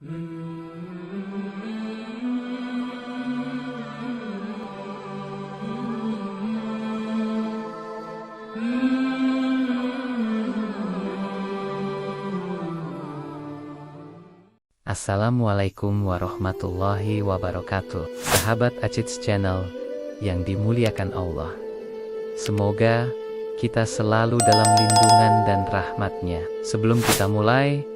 Assalamualaikum warahmatullahi wabarakatuh. Sahabat Acids Channel yang dimuliakan Allah, semoga kita selalu dalam lindungan dan rahmat-Nya. Sebelum kita mulai,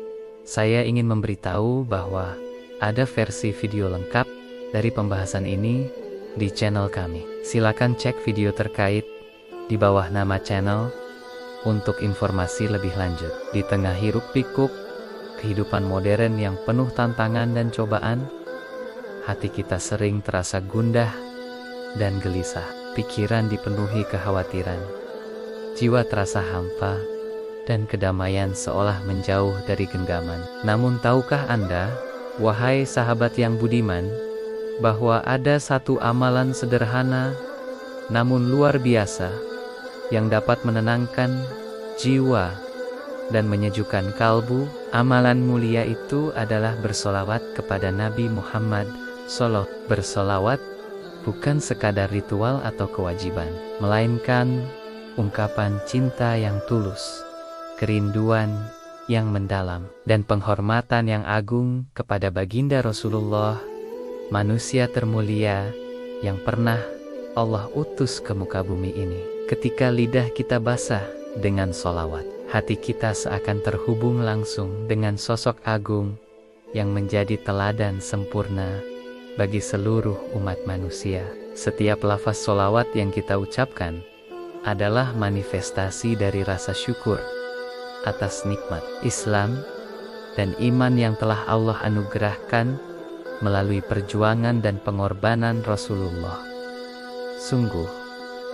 saya ingin memberitahu bahwa ada versi video lengkap dari pembahasan ini di channel kami. Silakan cek video terkait di bawah nama channel untuk informasi lebih lanjut. Di tengah hiruk pikuk kehidupan modern yang penuh tantangan dan cobaan, hati kita sering terasa gundah dan gelisah. Pikiran dipenuhi kekhawatiran, jiwa terasa hampa, dan kedamaian seolah menjauh dari genggaman. Namun tahukah Anda, wahai sahabat yang budiman, bahwa ada satu amalan sederhana namun luar biasa yang dapat menenangkan jiwa dan menyejukkan kalbu? Amalan mulia itu adalah bersolawat kepada Nabi Muhammad SAW. Bersolawat bukan sekadar ritual atau kewajiban, melainkan ungkapan cinta yang tulus, kerinduan yang mendalam, dan penghormatan yang agung kepada baginda Rasulullah, manusia termulia yang pernah Allah utus ke muka bumi ini. Ketika lidah kita basah dengan solawat, hati kita seakan terhubung langsung dengan sosok agung yang menjadi teladan sempurna bagi seluruh umat manusia. Setiap lafaz solawat yang kita ucapkan adalah manifestasi dari rasa syukur atas nikmat Islam dan iman yang telah Allah anugerahkan melalui perjuangan dan pengorbanan Rasulullah. Sungguh,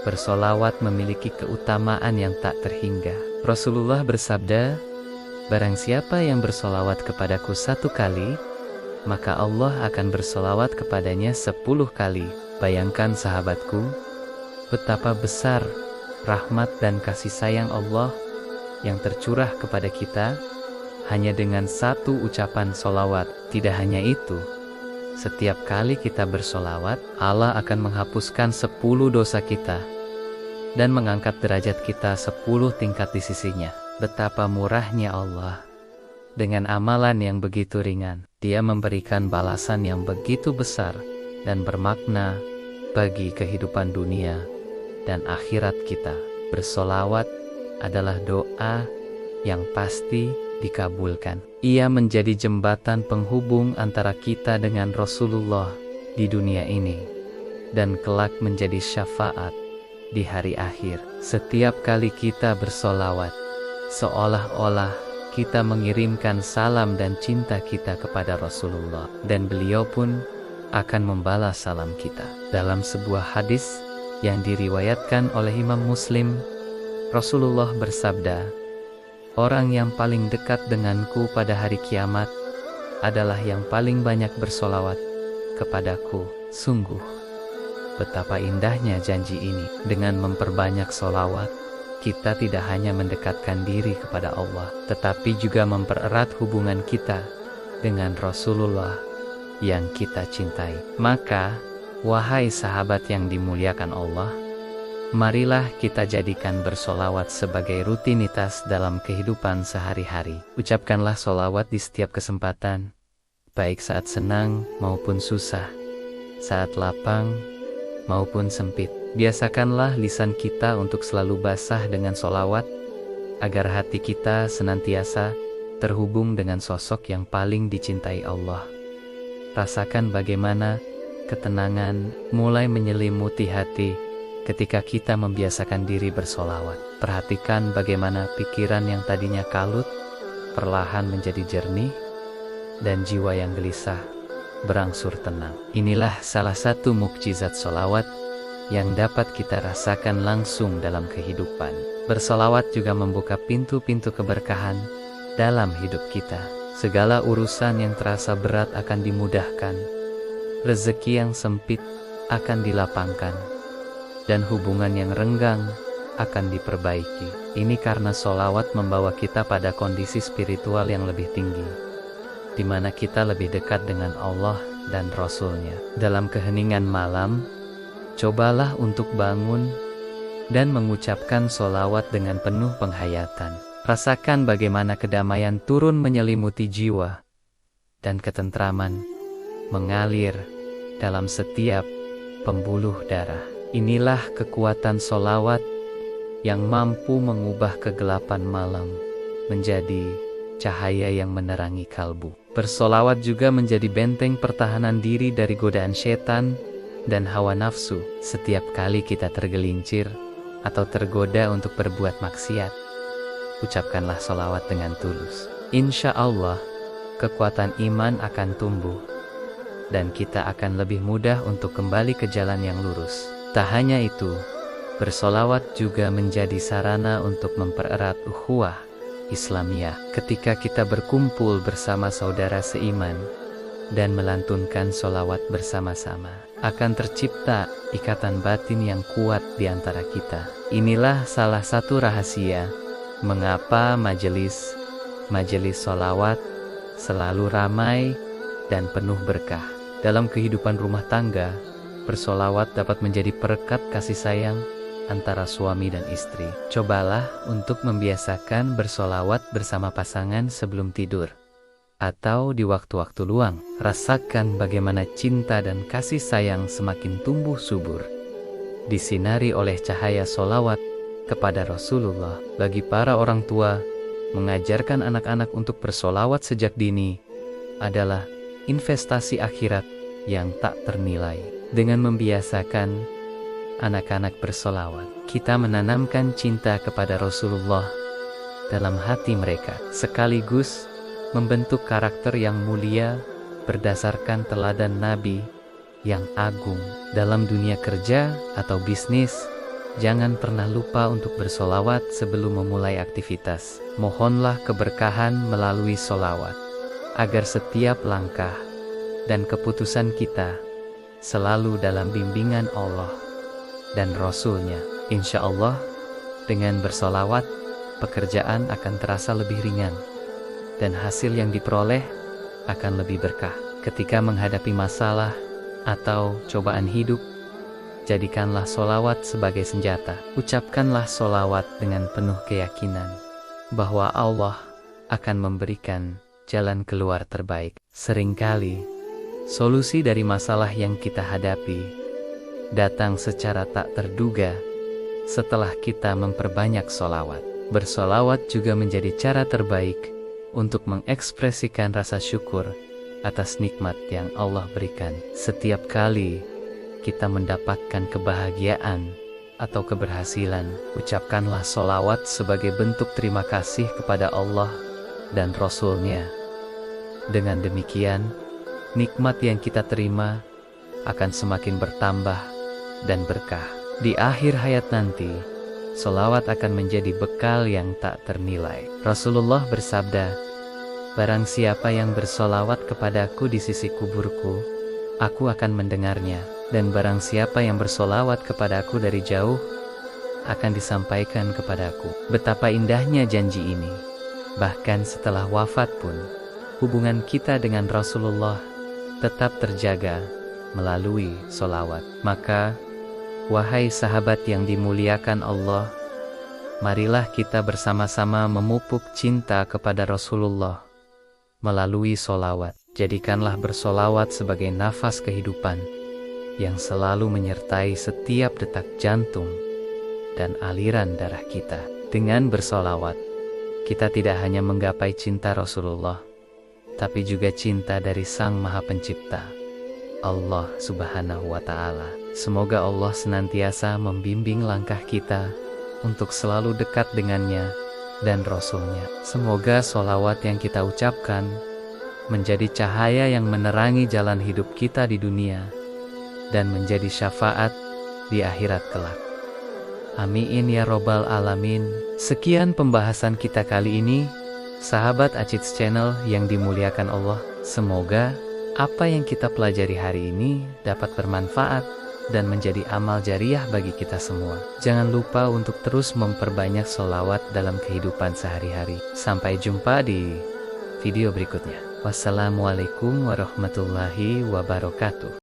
bersolawat memiliki keutamaan yang tak terhingga. Rasulullah bersabda, "Barang siapa yang bersolawat kepadaku 1 kali, maka Allah akan bersolawat kepadanya 10 kali. Bayangkan sahabatku, betapa besar rahmat dan kasih sayang Allah yang tercurah kepada kita hanya dengan 1 ucapan solawat. Tidak hanya itu, setiap kali kita bersolawat, Allah akan menghapuskan 10 dosa kita dan mengangkat derajat kita 10 tingkat di sisinya." Betapa murahnya Allah. Dengan amalan yang begitu ringan, Dia memberikan balasan yang begitu besar dan bermakna bagi kehidupan dunia dan akhirat kita. Bersolawat adalah doa yang pasti dikabulkan. Ia menjadi jembatan penghubung antara kita dengan Rasulullah di dunia ini, dan kelak menjadi syafaat di hari akhir. Setiap kali kita bersolawat, seolah-olah kita mengirimkan salam dan cinta kita kepada Rasulullah, dan beliau pun akan membalas salam kita. Dalam sebuah hadis yang diriwayatkan oleh Imam Muslim, Rasulullah bersabda, "Orang yang paling dekat denganku pada hari kiamat adalah yang paling banyak bersolawat kepadaku." Sungguh, betapa indahnya janji ini. Dengan memperbanyak solawat, kita tidak hanya mendekatkan diri kepada Allah, tetapi juga mempererat hubungan kita dengan Rasulullah yang kita cintai. Maka, wahai sahabat yang dimuliakan Allah, marilah kita jadikan bersolawat sebagai rutinitas dalam kehidupan sehari-hari. Ucapkanlah solawat di setiap kesempatan, baik saat senang maupun susah, saat lapang maupun sempit. Biasakanlah lisan kita untuk selalu basah dengan solawat, agar hati kita senantiasa terhubung dengan sosok yang paling dicintai Allah. Rasakan bagaimana ketenangan mulai menyelimuti hati ketika kita membiasakan diri bersolawat. Perhatikan bagaimana pikiran yang tadinya kalut perlahan menjadi jernih, dan jiwa yang gelisah berangsur tenang. Inilah salah satu mukjizat solawat yang dapat kita rasakan langsung dalam kehidupan. Bersolawat juga membuka pintu-pintu keberkahan dalam hidup kita. Segala urusan yang terasa berat akan dimudahkan, rezeki yang sempit akan dilapangkan, dan hubungan yang renggang akan diperbaiki. Ini karena solawat membawa kita pada kondisi spiritual yang lebih tinggi. di mana kita lebih dekat dengan Allah dan Rasul-Nya. Dalam keheningan malam, cobalah untuk bangun dan mengucapkan sholawat dengan penuh penghayatan. Rasakan bagaimana kedamaian turun menyelimuti jiwa dan ketentraman mengalir dalam setiap pembuluh darah. Inilah kekuatan sholawat yang mampu mengubah kegelapan malam menjadi cahaya yang menerangi kalbu. Bersolawat juga menjadi benteng pertahanan diri dari godaan setan dan hawa nafsu. Setiap kali kita tergelincir atau tergoda untuk berbuat maksiat, ucapkanlah sholawat dengan tulus. Insya Allah, kekuatan iman akan tumbuh dan kita akan lebih mudah untuk kembali ke jalan yang lurus. Tak hanya itu, bersolawat juga menjadi sarana untuk mempererat ukhuwah Islamiyah. Ketika kita berkumpul bersama saudara seiman dan melantunkan solawat bersama-sama, akan tercipta ikatan batin yang kuat di antara kita. Inilah salah satu rahasia mengapa majelis solawat selalu ramai dan penuh berkah. Dalam kehidupan rumah tangga, bersolawat dapat menjadi perekat kasih sayang antara suami dan istri. Cobalah untuk membiasakan bersolawat bersama pasangan sebelum tidur atau di waktu-waktu luang. Rasakan bagaimana cinta dan kasih sayang semakin tumbuh subur, disinari oleh cahaya solawat kepada Rasulullah. Bagi para orang tua, mengajarkan anak-anak untuk bersolawat sejak dini adalah investasi akhirat yang tak ternilai. Dengan membiasakan anak-anak bersolawat, kita menanamkan cinta kepada Rasulullah dalam hati mereka, sekaligus membentuk karakter yang mulia berdasarkan teladan Nabi yang agung. Dalam dunia kerja atau bisnis, jangan pernah lupa untuk bersolawat sebelum memulai aktivitas. Mohonlah keberkahan melalui solawat, agar setiap langkah dan keputusan kita selalu dalam bimbingan Allah dan Rasul-Nya. Insya Allah, dengan bersolawat, pekerjaan akan terasa lebih ringan dan hasil yang diperoleh akan lebih berkah. Ketika menghadapi masalah atau cobaan hidup, jadikanlah solawat sebagai senjata. Ucapkanlah solawat dengan penuh keyakinan bahwa Allah akan memberikan jalan keluar terbaik. Seringkali solusi dari masalah yang kita hadapi datang secara tak terduga setelah kita memperbanyak solawat. Bersolawat juga menjadi cara terbaik untuk mengekspresikan rasa syukur atas nikmat yang Allah berikan. Setiap kali kita mendapatkan kebahagiaan atau keberhasilan, ucapkanlah solawat sebagai bentuk terima kasih kepada Allah dan Rasul-Nya. Dengan demikian, nikmat yang kita terima akan semakin bertambah dan berkah. Di akhir hayat nanti, solawat akan menjadi bekal yang tak ternilai. Rasulullah bersabda, "Barang siapa yang bersolawat kepadaku di sisi kuburku, aku akan mendengarnya. Dan barang siapa yang bersolawat kepadaku dari jauh, akan disampaikan kepadaku." Betapa indahnya janji ini. Bahkan setelah wafat pun, hubungan kita dengan Rasulullah tetap terjaga melalui solawat. Maka, wahai sahabat yang dimuliakan Allah, marilah kita bersama-sama memupuk cinta kepada Rasulullah melalui solawat. Jadikanlah bersolawat sebagai nafas kehidupan yang selalu menyertai setiap detak jantung dan aliran darah kita. Dengan bersolawat, kita tidak hanya menggapai cinta Rasulullah, tapi juga cinta dari Sang Maha Pencipta, Allah Subhanahu wa Ta'ala. Semoga Allah senantiasa membimbing langkah kita untuk selalu dekat dengannya dan Rasul-Nya. Semoga solawat yang kita ucapkan menjadi cahaya yang menerangi jalan hidup kita di dunia dan menjadi syafaat di akhirat kelak. Amin ya robbal alamin. Sekian pembahasan kita kali ini, sahabat Acids Channel yang dimuliakan Allah. Semoga apa yang kita pelajari hari ini dapat bermanfaat dan menjadi amal jariah bagi kita semua. Jangan lupa untuk terus memperbanyak sholawat dalam kehidupan sehari-hari. Sampai jumpa di video berikutnya. Wassalamualaikum warahmatullahi wabarakatuh.